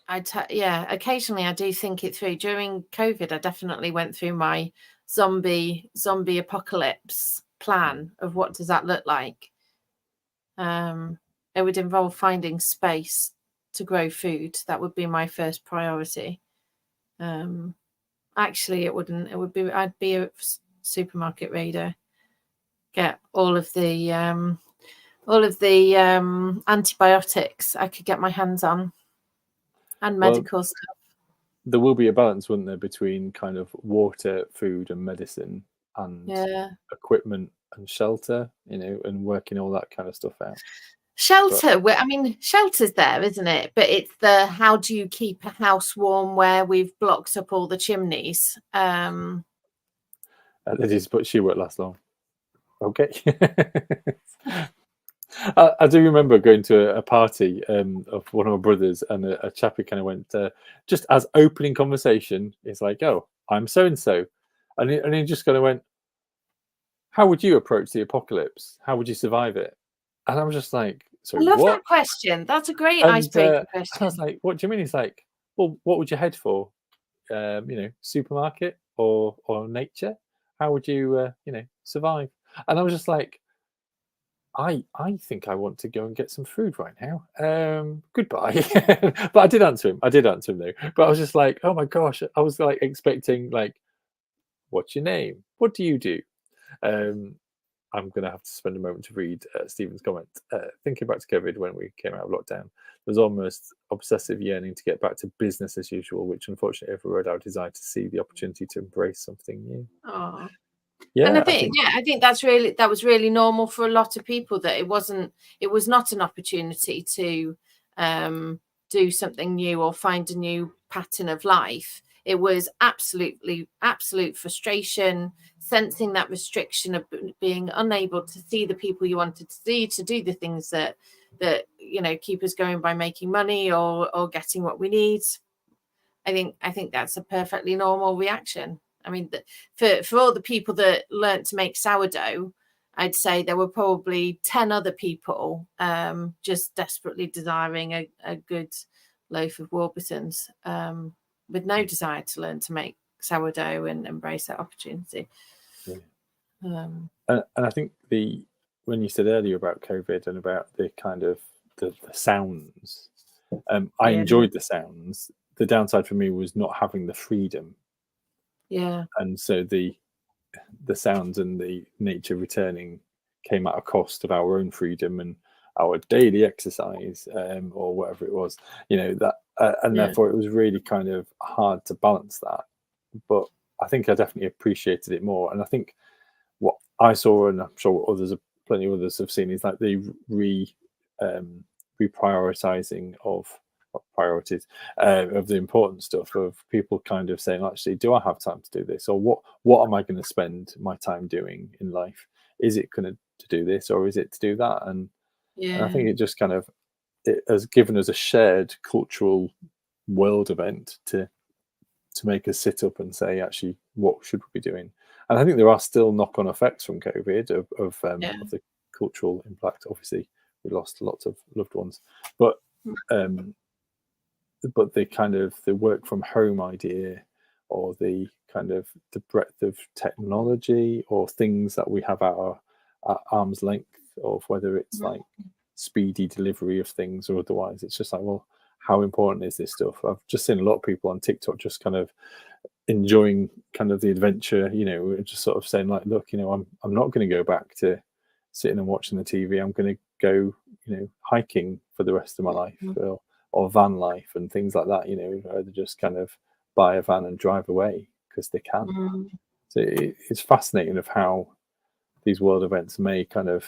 occasionally I do think it through. During COVID, I definitely went through my zombie apocalypse plan of what does that look like. It would involve finding space to grow food. That would be my first priority. Actually, it wouldn't. It would be, I'd be a supermarket raider, get all of the antibiotics I could get my hands on, and medical stuff. There will be a balance, wouldn't there, between kind of water, food, and medicine, and equipment and shelter, and working all that kind of stuff out. Shelter, shelter's there, isn't it? But it's the how do you keep a house warm where we've blocked up all the chimneys? But she won't last long. Okay. I do remember going to a party of one of my brothers, and a chappie kind of went, just as opening conversation, it's like, oh, I'm so-and-so. And he just kind of went, how would you approach the apocalypse? How would you survive it? And I was just like, sorry, I love what? that question. That's a great icebreaker question. I was like, what do you mean? He's like, well, what would you head for? Supermarket or nature? How would you, survive? And I was just like, I think I want to go and get some food right now. Goodbye. But I did answer him though. But I was just like, oh my gosh, I was like expecting like What's your name? What do you do? I'm going to have to spend a moment to read Stephen's comment. Thinking back to COVID when we came out of lockdown, there's almost obsessive yearning to get back to business as usual, which unfortunately overrode our desire to see the opportunity to embrace something new. Oh. Yeah, and I think that was really normal for a lot of people, that it was not an opportunity to do something new or find a new pattern of life. It was absolute frustration, sensing that restriction of being unable to see the people you wanted to see, to do the things that keep us going by making money or getting what we need. I think that's a perfectly normal reaction. I mean, for all the people that learnt to make sourdough, I'd say there were probably 10 other people just desperately desiring a good loaf of Warburtons, with no desire to learn to make sourdough and embrace that opportunity. Yeah. And I think when you said earlier about COVID and about the kind of the sounds, I enjoyed the sounds. The downside for me was not having the freedom. Yeah. And so the sounds and the nature returning came at a cost of our own freedom and our daily exercise, or whatever it was, therefore it was really kind of hard to balance that. But I think I definitely appreciated it more. And I think what I saw, and I'm sure plenty of others have seen, is like the reprioritizing of priorities, of the important stuff, of people kind of saying, actually, do I have time to do this, or what am I going to spend my time doing in life? Is it going to do this, or is it to do that? And I think it just kind of, it has given us a shared cultural world event to make us sit up and say, actually, what should we be doing? And I think there are still knock-on effects from COVID of the cultural impact. Obviously, we lost lots of loved ones, but the kind of the work from home idea, or the kind of the breadth of technology, or things that we have at arm's length of, whether it's like speedy delivery of things or otherwise, it's just like, well, how important is this stuff? I've just seen a lot of people on TikTok just kind of enjoying kind of the adventure, just sort of saying like, look, I'm not going to go back to sitting and watching the TV. I'm going to go, hiking for the rest of my life, or van life and things like that, or they just kind of buy a van and drive away because they can. So it's fascinating of how these world events may kind of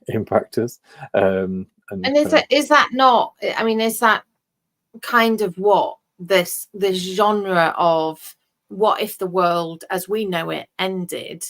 impact us. And is that not, I mean, is that kind of what this genre of what if the world as we know it ended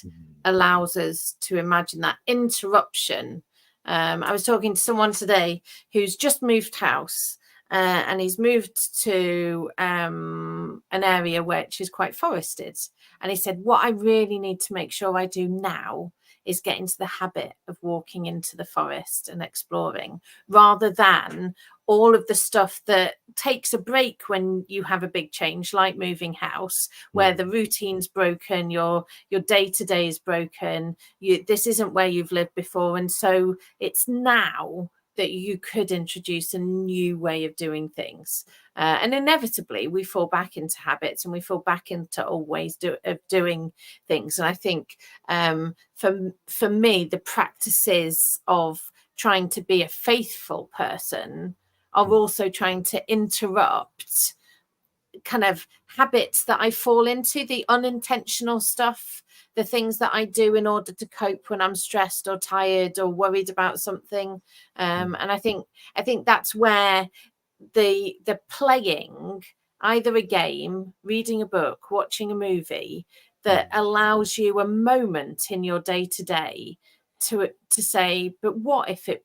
allows us to imagine that interruption? I was talking to someone today who's just moved house, and he's moved to an area which is quite forested, and he said, what I really need to make sure I do now is get into the habit of walking into the forest and exploring, rather than all of the stuff that takes a break when you have a big change, like moving house, where the routine's broken, your day-to-day is broken, this isn't where you've lived before. And so it's now that you could introduce a new way of doing things. And inevitably we fall back into habits, and we fall back into old ways of doing things. And I think for me, the practices of trying to be a faithful person are also trying to interrupt kind of habits that I fall into, the unintentional stuff, the things that I do in order to cope when I'm stressed or tired or worried about something. And I think that's where the playing, either a game, reading a book, watching a movie, that allows you a moment in your day-to-day to say, but what if it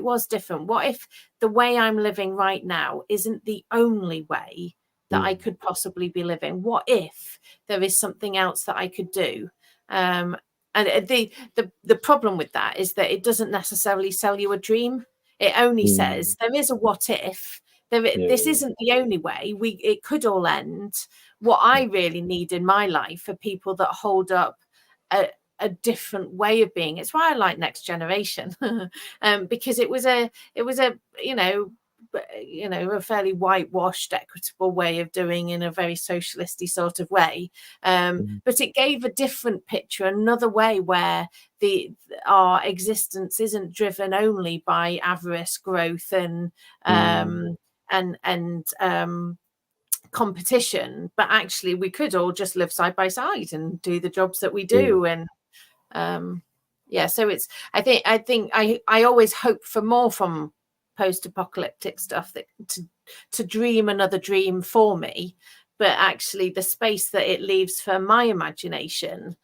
was different? What if the way I'm living right now isn't the only way that I could possibly be living? What if there is something else that I could do? And the problem with that is that it doesn't necessarily sell you a dream. It only says there is a what if. This isn't the only way. It could all end. What I really need in my life are people that hold up a different way of being. It's why I like Next Generation, because it was a you know, a fairly whitewashed, equitable way of doing in a very socialisty sort of way. But it gave a different picture, another way where our existence isn't driven only by avarice, growth, and competition, but actually we could all just live side by side and do the jobs that we do. And so it's, I think I always hope for more from post-apocalyptic stuff, that to dream another dream for me, but actually the space that it leaves for my imagination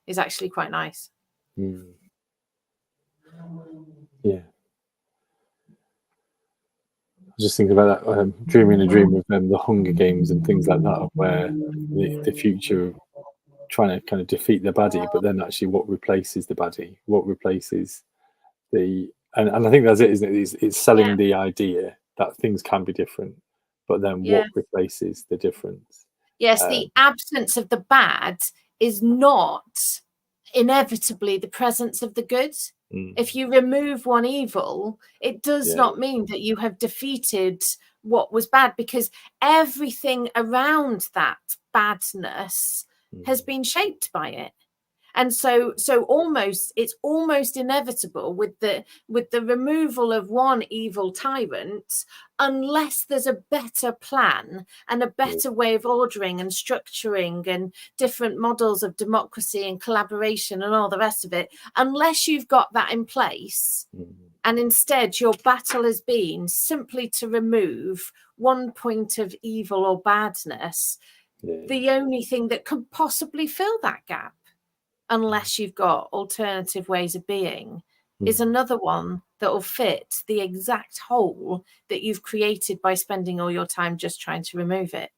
is actually quite nice. Yeah. I was just thinking about that, dreaming a dream of the Hunger Games and things like that, where the future trying to kind of defeat the baddie, but then actually what replaces the baddie, what replaces the, and I think that's it, isn't it? It's selling the idea that things can be different, but then what replaces the difference? Yes, the absence of the bad is not inevitably the presence of the good. If you remove one evil, it does not mean that you have defeated what was bad, because everything around that badness has been shaped by it. And so it's almost inevitable with the removal of one evil tyrant, unless there's a better plan and a better way of ordering and structuring and different models of democracy and collaboration and all the rest of it, unless you've got that in place. And instead your battle has been simply to remove one point of evil or badness, the only thing that could possibly fill that gap, unless you've got alternative ways of being, is another one that will fit the exact hole that you've created by spending all your time just trying to remove it.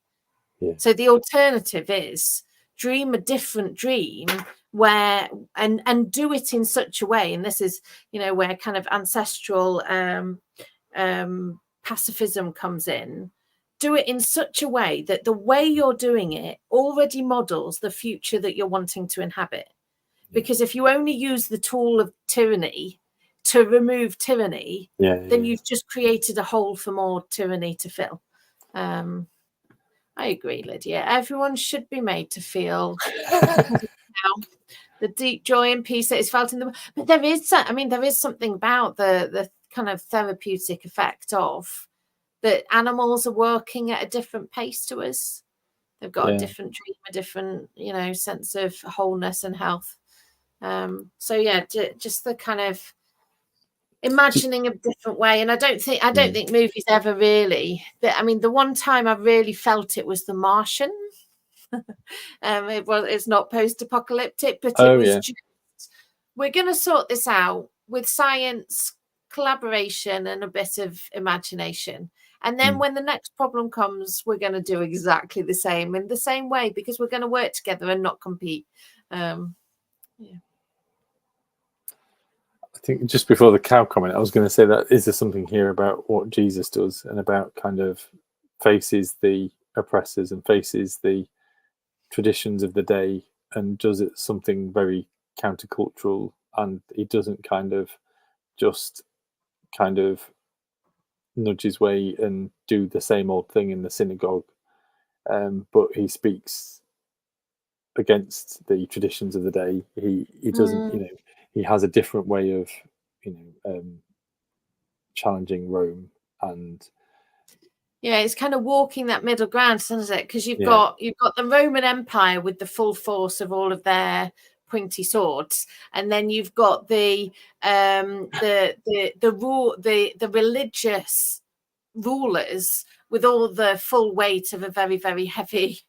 So the alternative is dream a different dream, where and do it in such a way, and this is, you know, where kind of ancestral pacifism comes in. Do it in such a way that the way you're doing it already models the future that you're wanting to inhabit. Because if you only use the tool of tyranny to remove tyranny, then you've just created a hole for more tyranny to fill. I agree, Lydia. Everyone should be made to feel the deep joy and peace that is felt in them. But there is something about the kind of therapeutic effect of that animals are working at a different pace to us. They've got a different dream, a different, you know, sense of wholeness and health. Just the kind of imagining a different way. And I don't think movies ever really, the one time I really felt it was The Martian. It's not post-apocalyptic, but it was just, we're going to sort this out with science, collaboration, and a bit of imagination. And then when the next problem comes, we're going to do exactly the same in the same way, because we're going to work together and not compete. I think just before the cow comment, I was going to say that is there something here about what Jesus does and about kind of faces the oppressors and faces the traditions of the day and does it something very countercultural, and he doesn't kind of just kind of nudge his way and do the same old thing in the synagogue, but he speaks against the traditions of the day. He doesn't, you know, he has a different way of, you know, challenging Rome. And it's kind of walking that middle ground, isn't it? Because you've got the Roman Empire with the full force of all of their pointy swords, and then you've got the religious rulers with all the full weight of a very, very heavy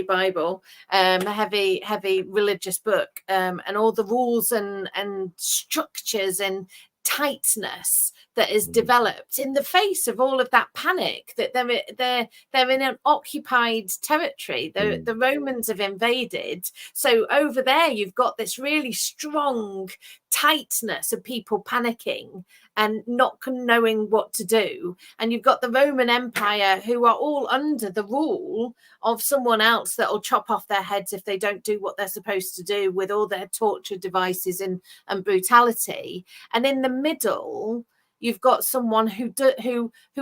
Bible, a heavy religious book, and all the rules and structures and tightness that is developed in the face of all of that panic, that they're in an occupied territory. The Romans have invaded, so over there you've got this really strong tightness of people panicking and not knowing what to do, and you've got the Roman Empire who are all under the rule of someone else that will chop off their heads if they don't do what they're supposed to do, with all their torture devices and brutality. And in the middle you've got someone who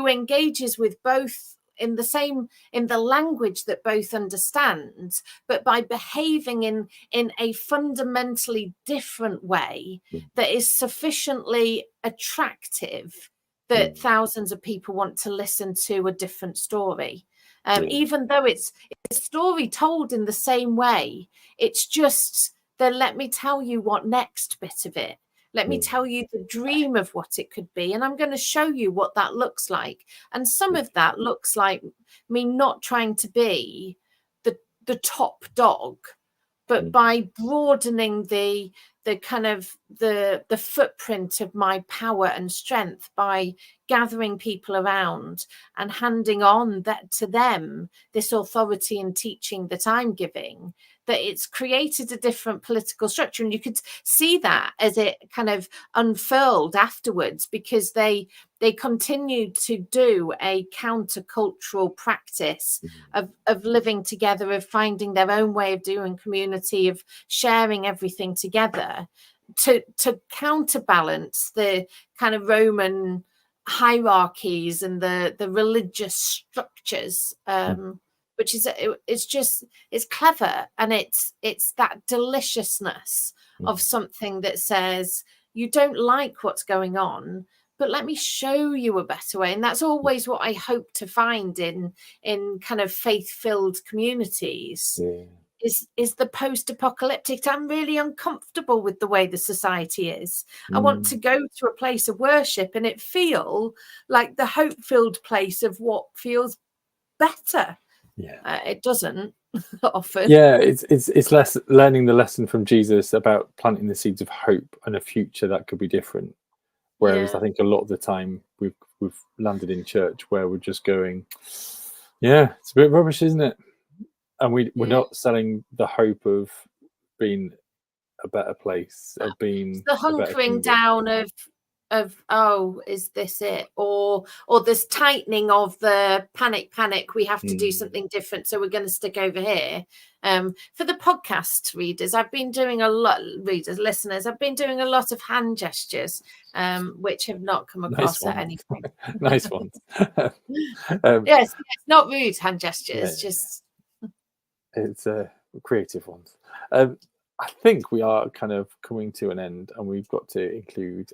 engages with both in the language that both understand, but by behaving in a fundamentally different way that is sufficiently attractive that thousands of people want to listen to a different story. Even though it's a story told in the same way, it's just the let me tell you what next bit of it. Let me tell you the dream of what it could be. And I'm going to show you what that looks like. And some of that looks like me not trying to be the top dog, but by broadening the kind of the footprint of my power and strength, by gathering people around and handing on that to them, this authority and teaching that I'm giving, that it's created a different political structure. And you could see that as it kind of unfurled afterwards, because they continued to do a countercultural practice of living together, of finding their own way of doing community, of sharing everything together, to counterbalance the kind of Roman hierarchies and the religious structures, which is it's clever, and it's that deliciousness of something that says, you don't like what's going on, but let me show you a better way. And that's always what I hope to find in kind of faith-filled communities. Is the post-apocalyptic. I'm really uncomfortable with the way the society is. I want to go to a place of worship and it feel like the hope-filled place of what feels better. It doesn't often. It's less learning the lesson from Jesus about planting the seeds of hope and a future that could be different. Whereas I think a lot of the time we've landed in church where we're just going, it's a bit rubbish, isn't it? And we're not selling the hope of being a better place, of being the hunkering down of oh, is this it? Or this tightening of the panic, we have to do something different, so we're going to stick over here. For the podcast readers, I've been doing a lot, listeners, I've been doing a lot of hand gestures, which have not come across at any point. Nice ones. Yes, not rude hand gestures, just... It's creative ones. I think we are kind of coming to an end, and we've got to include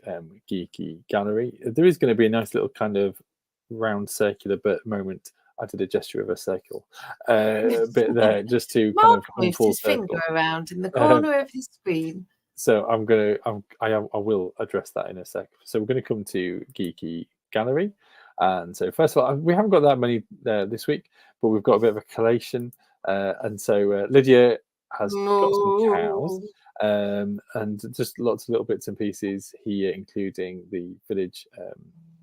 Geeky Gallery. There is going to be a nice little kind of round circular bit moment. I did a gesture of a circle bit there, just to kind of moved his finger around in the corner of his screen. So I will address that in a sec. So we're going to come to Geeky Gallery, and so first of all, we haven't got that many this week, but we've got a bit of a collation. And so Lydia has got some cows, and just lots of little bits and pieces here, including the village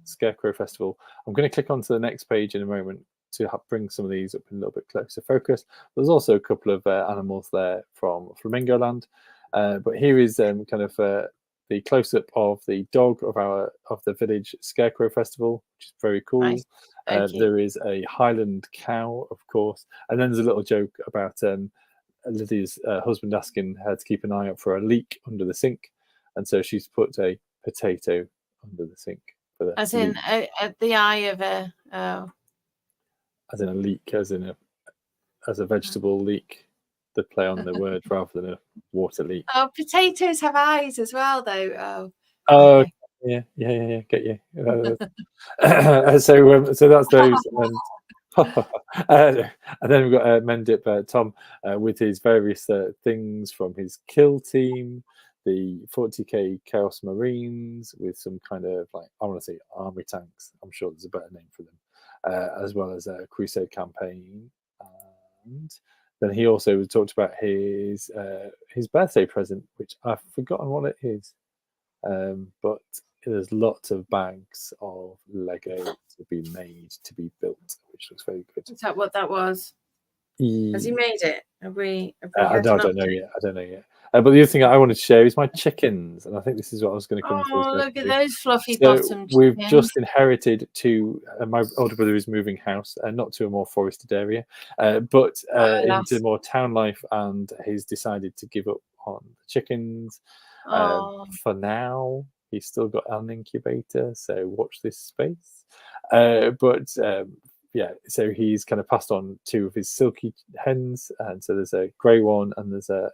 scarecrow festival. I'm going to click onto the next page in a moment to bring some of these up in a little bit closer focus. There's also a couple of animals there from Flamingo Land, but here is kind of the close-up of the dog of the village scarecrow festival, which is very cool. Nice. There is a Highland cow, of course, and then there's a little joke about Lydia's husband asking her to keep an eye out for a leak under the sink, and so she's put a potato under the sink for the as in the eye of a as in a leak, as a vegetable leak. The play on the word rather than a water leak. Oh, potatoes have eyes as well, though. Oh, okay. Yeah, get you. So that's those. And then we've got Mendip Tom with his various things from his kill team, the 40k Chaos Marines with some kind of, like, I want to say army tanks. I'm sure there's a better name for them, as well as a Crusade campaign. And then he also talked about his birthday present, which I've forgotten what it is. But there's lots of bags of Lego to be made, to be built, which looks very good. Is that what that was? Has he made it? Have we I don't know yet. But the other thing I wanted to share is my chickens, and I think this is what I was going to come to. Oh, look at those fluffy bottom chickens. We've just inherited my older brother is moving house, not to a more forested area, but into more town life, and he's decided to give up on the chickens for now. he's still got an incubator, so watch this space. Yeah, so he's kind of passed on 2 of his silky hens, and so there's a grey one and there's a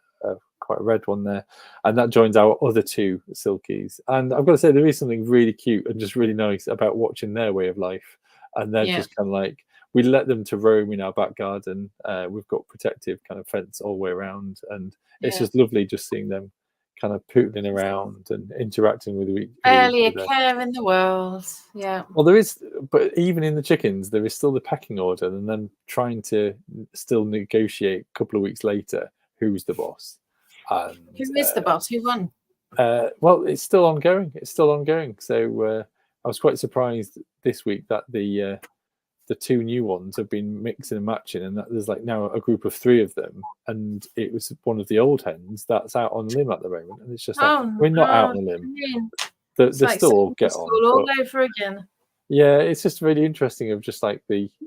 quite a red one there, and that joins our other 2 silkies. And I've got to say, there is something really cute and just really nice about watching their way of life, and they're just kind of like, we let them to roam in our back garden. We've got protective kind of fence all the way around, and it's just lovely just seeing them kind of pootling around and interacting with each other. Barely a care in the world. Yeah. Well, there is, but even in the chickens, there is still the pecking order, and then trying to still negotiate a couple of weeks later who's the boss. And, who is the boss? Who won? Well, it's still ongoing. It's still ongoing. So I was quite surprised this week that the 2 new ones have been mixing and matching, and that there's like now a group of 3 of them, and it was one of the old hens that's out on limb at the moment, and it's just like, we're not out on a limb. They're like still all get on all over again. Yeah, it's just really interesting of just like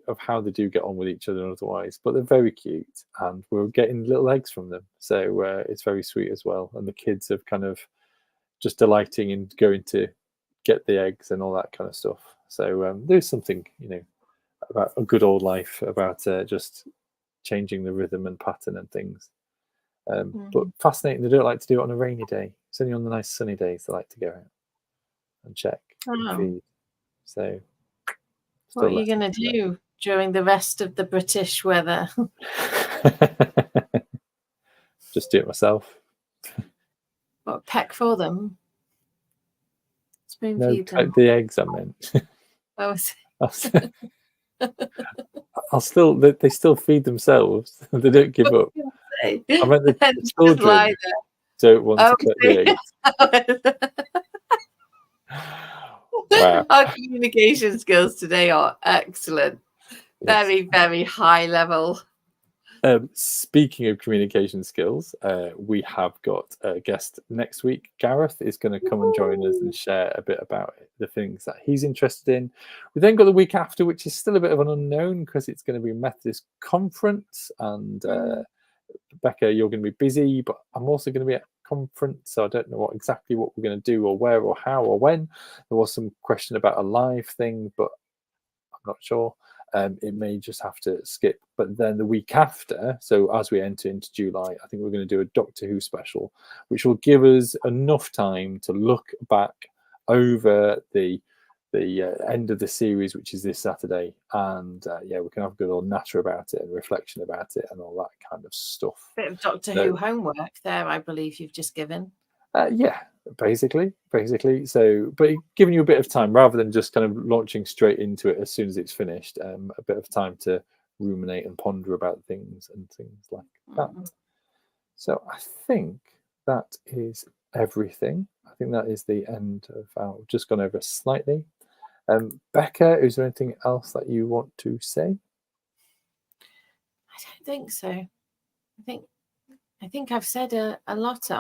of how they do get on with each other and otherwise, but they're very cute, and we're getting little eggs from them, so it's very sweet as well. And the kids have kind of just delighting in going to get the eggs and all that kind of stuff. So there's something, about a good old life, about just changing the rhythm and pattern and things. But fascinating, they don't like to do it on a rainy day. It's only on the nice sunny days they like to go out and check and feed. So what are you going to do during the rest of the British weather? Just do it myself. What, peck for them? Spoon feed them? The eggs, I meant. Oh, they still feed themselves. They don't give up. I meant the children don't want to put the eggs. Wow. Our communication skills today are excellent. Very, very high level. Speaking of communication skills, we have got a guest next week. Gareth is going to come and join us and share a bit about the things that he's interested in. We then got the week after, which is still a bit of an unknown because it's going to be a Methodist conference, and Becca, you're going to be busy, but I'm also going to be at a conference, so I don't know exactly what we're going to do or where or how or when. There was some question about a live thing, but I'm not sure. It may just have to skip. But then the week after, so as we enter into July, I think we're going to do a Doctor Who special, which will give us enough time to look back over the end of the series, which is this Saturday, and we can have a good old natter about it and reflection about it and all that kind of stuff. Bit of Doctor Who homework there, I believe you've just given. Basically. So, but giving you a bit of time rather than just kind of launching straight into it as soon as it's finished. A bit of time to ruminate and ponder about things and things like that. So I think that is everything. I think that is the end of our. Just gone over slightly. Becca, is there anything else that you want to say? I don't think so. I think I've said a lot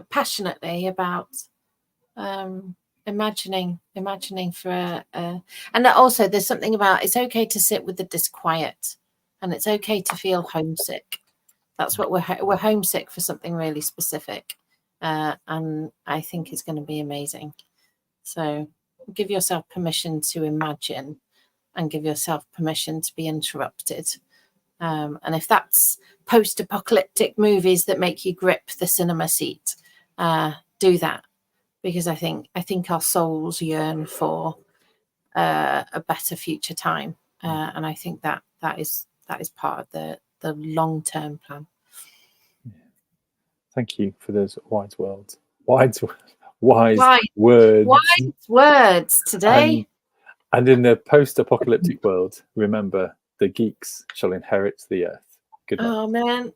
passionately about imagining for and also there's something about it's okay to sit with the disquiet, and it's okay to feel homesick. That's what we're homesick for, something really specific, and I think it's going to be amazing. So give yourself permission to imagine, and give yourself permission to be interrupted. And if that's post-apocalyptic movies that make you grip the cinema seat, do that, because I think our souls yearn for a better future time, and I think that is part of the long-term plan. Thank you for those wise words. Wise words today. And in the post-apocalyptic world, remember, the geeks shall inherit the earth. Good night. Oh man.